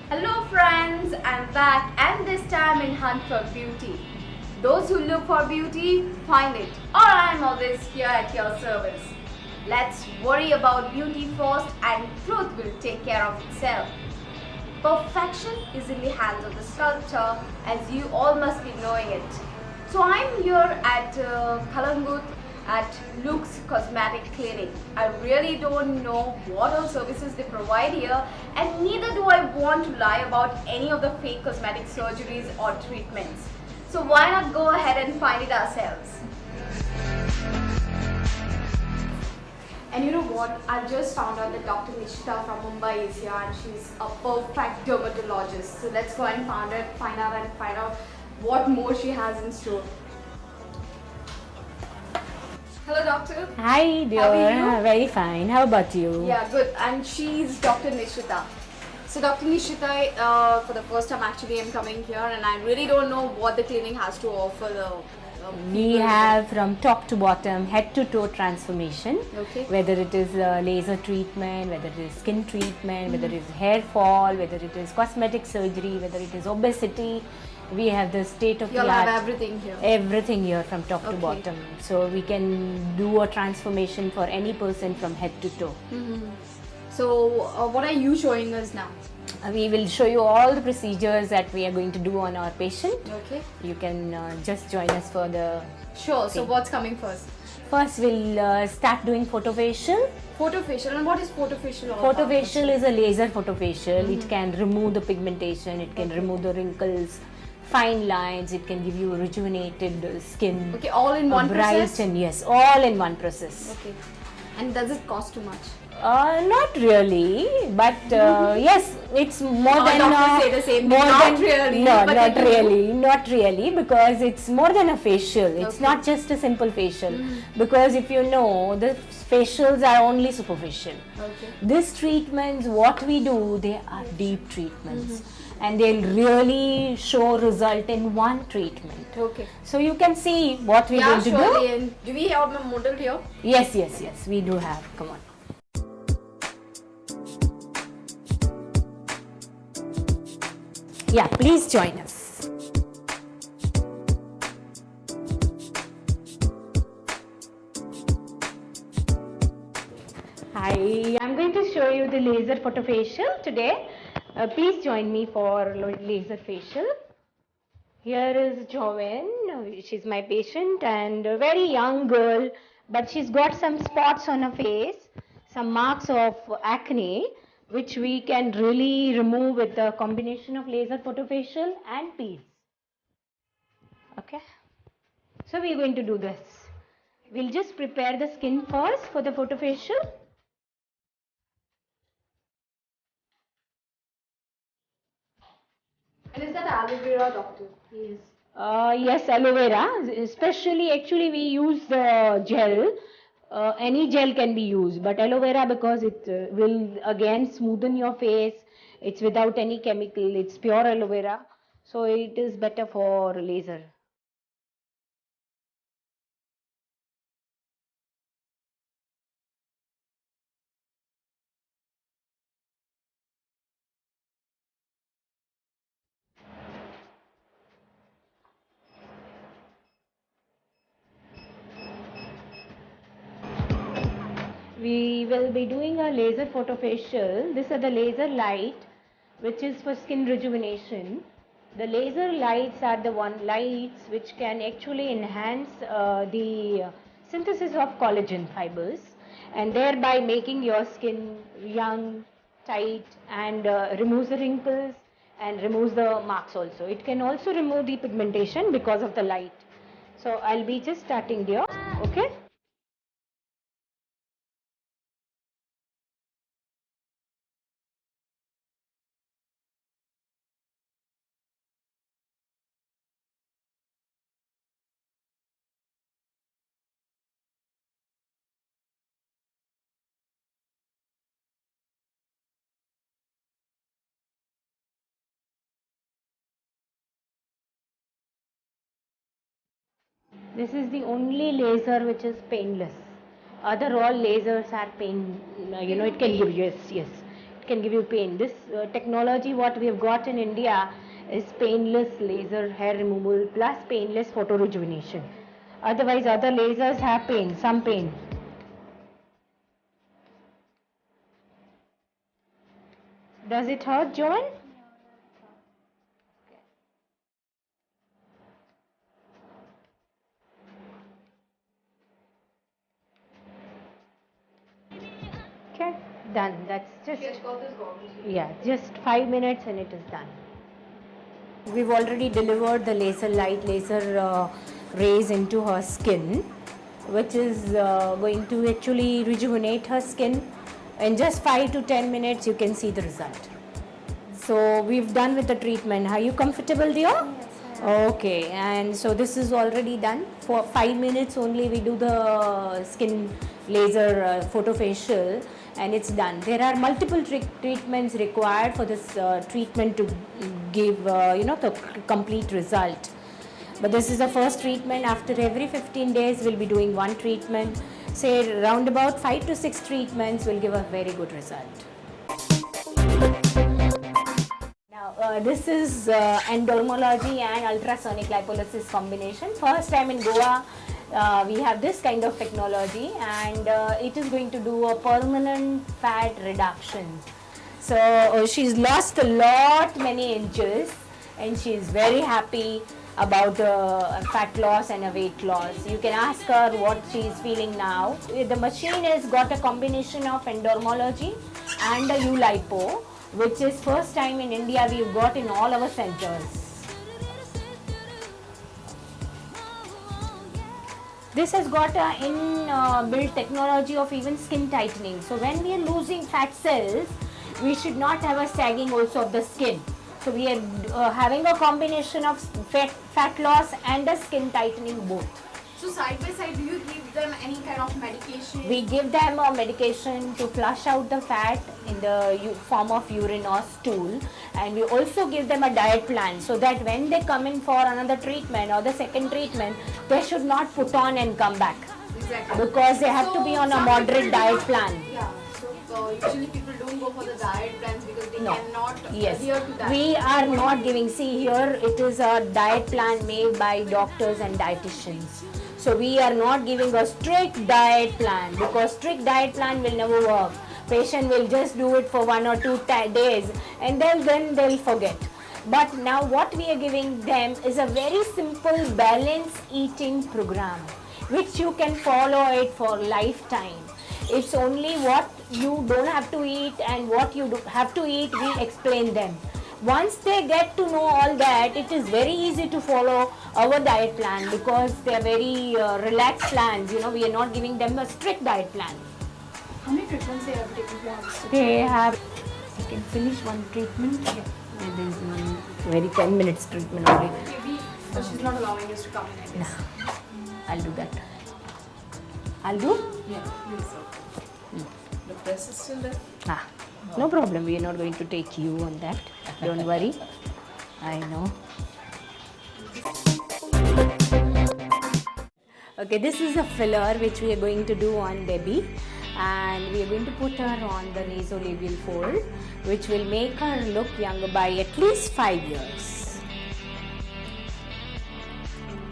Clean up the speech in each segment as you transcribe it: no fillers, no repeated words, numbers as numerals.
Hello friends, I'm back and this time in Hunt for Beauty. Those who look for beauty find it, or I'm always here at your service. Let's worry about beauty first and truth will take care of itself. Perfection is in the hands of the sculptor, as you all must be knowing it. So I'm here at Kalangut at Luke's Cosmetic Clinic. I really don't know what all services they provide here, and neither do I want to lie about any of the fake cosmetic surgeries or treatments. So why not go ahead and find it ourselves? And you know what? I've just found out that Dr. Nishita from Mumbai is here and she's a perfect dermatologist. So let's go and find out what more she has in store. Hello, doctor. Hi dear, How are you? very fine. How about you? Yeah, good. And she's Dr. Nishita. So Dr. Nishita, for the first time actually I'm coming here and I really don't know what the clinic has to offer the We people. have from top to bottom, head to toe transformation. Okay. Whether it is laser treatment, whether it is skin treatment, whether it is hair fall, whether it is cosmetic surgery, whether it is obesity. We have the state of the You'll art. have everything here. Everything here from top to Okay. bottom. So we can do a transformation for any person from head to toe. So what are you showing us now? We will show you all the procedures that we are going to do on our patient. Okay. You can just join us for the Sure. So Okay. what's coming first? first. We'll start doing photofacial. Photofacial. And what is photofacial all about? Photofacial is a laser photofacial. It can remove the pigmentation, it can remove the wrinkles, fine lines, it can give you rejuvenated skin, Okay, all in one bright process? and yes, all in one process. Okay. And does it cost too much? Not really, but yes, it's more All than doctors say the same thing. more Not than really, no, but not they do. really, not really, because it's more than a facial. It's Okay. not just a simple facial, because if you know, the facials are only superficial. Okay. These treatments, what we do, they are deep treatments, and they'll really show result in one treatment. Okay. So you can see what we're Yeah, going to do. surely. And do we have a model here? Yes, yes, yes, we do have. Come on. Yeah, please join us. Hi, I'm going to show you the laser photofacial today. Please join me for laser facial. Here is Joanne. She's my patient and a very young girl, but she's got some spots on her face, some marks of acne, which we can really remove with the combination of laser photofacial and peels. Okay. So we're going to do this. We'll just prepare the skin first for the photofacial. And is that aloe vera, doctor? Yes. Yes, aloe vera. Especially, actually, we use the gel. Any gel can be used, but aloe vera because it will again smoothen your face. It's without any chemical. It's pure aloe vera, so it is better for laser. We will be doing a laser photofacial. These are the laser light, which is for skin rejuvenation. The laser lights are the one lights which can actually enhance the synthesis of collagen fibers and thereby making your skin young, tight, and removes the wrinkles and removes the marks also. It can also remove the pigmentation because of the light. So I'll be just starting here. Okay. This is the only laser which is painless. Other all lasers are pain. It can give, yes, yes, it can give you pain. This technology what we have got in India is painless laser hair removal plus painless photo rejuvenation. Otherwise other lasers have pain, some pain. Does it hurt, Joan? Okay, done. That's just, yeah, just 5 minutes and it is done. We've already delivered the laser rays into her skin, which is going to actually rejuvenate her skin. In just 5 to 10 minutes, you can see the result. So we've done with the treatment. Are you comfortable, dear? Yes, okay, and so this is already done. For 5 minutes only we do the skin laser photofacial and it's done. There are multiple treatments required for this treatment to give the complete result. But this is the first treatment. After every 15 days we'll be doing one treatment. Say around about 5 to 6 treatments will give a very good result. This is endermology and ultrasonic lipolysis combination. First time in Goa we have this kind of technology, and it is going to do a permanent fat reduction. So she's lost many inches and she's very happy about fat loss and a weight loss. You can ask her what she is feeling now. The machine has got a combination of endermology and a U-lipo, which is first time in India we've got in all our centers. This has got an inbuilt technology of even skin tightening. So when we are losing fat cells, we should not have a sagging also of the skin. So we are having a combination of fat loss and a skin tightening both. So side by side, do you give them any kind of medication? We give them a medication to flush out the fat in the form of urine or stool, and we also give them a diet plan so that when they come in for another treatment or the second treatment, they should not put on and come back. Exactly. Because they have to be on a moderate diet plan. Yeah. So usually people don't go for the diet plans because they cannot adhere to that. We are not giving. See here, it is a diet plan made by doctors and dietitians. So we are not giving a strict diet plan, because strict diet plan will never work. Patient will just do it for 1 or 2 days and then they'll forget. But now what we are giving them is a very simple balanced eating program, which you can follow it for lifetime. It's only what you don't have to eat and what you have to eat, we explain them. Once they get to know all that, it is very easy to follow our diet plan, because they are very relaxed plans. You know, we are not giving them a strict diet plan. How many treatments they have taken? They have, you can finish one treatment. Yeah. And there is one very 10 minutes treatment only. Maybe she's not allowing us to come in, I guess. No. I'll do that. I'll do? Yeah, please, sir. The press is still there? No problem. We are not going to take you on that. Don't worry. I know. Okay, this is a filler which we are going to do on Debbie, and we are going to put her on the nasolabial fold, which will make her look younger by at least 5 years.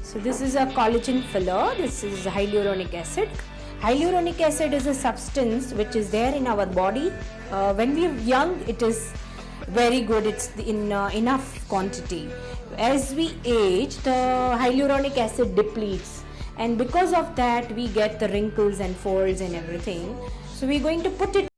So this is a collagen filler. This is hyaluronic acid. Hyaluronic acid is a substance which is there in our body. When we are young, it is very good. It's in enough quantity. As we age, the hyaluronic acid depletes, and because of that we get the wrinkles and folds and everything. So we're going to put it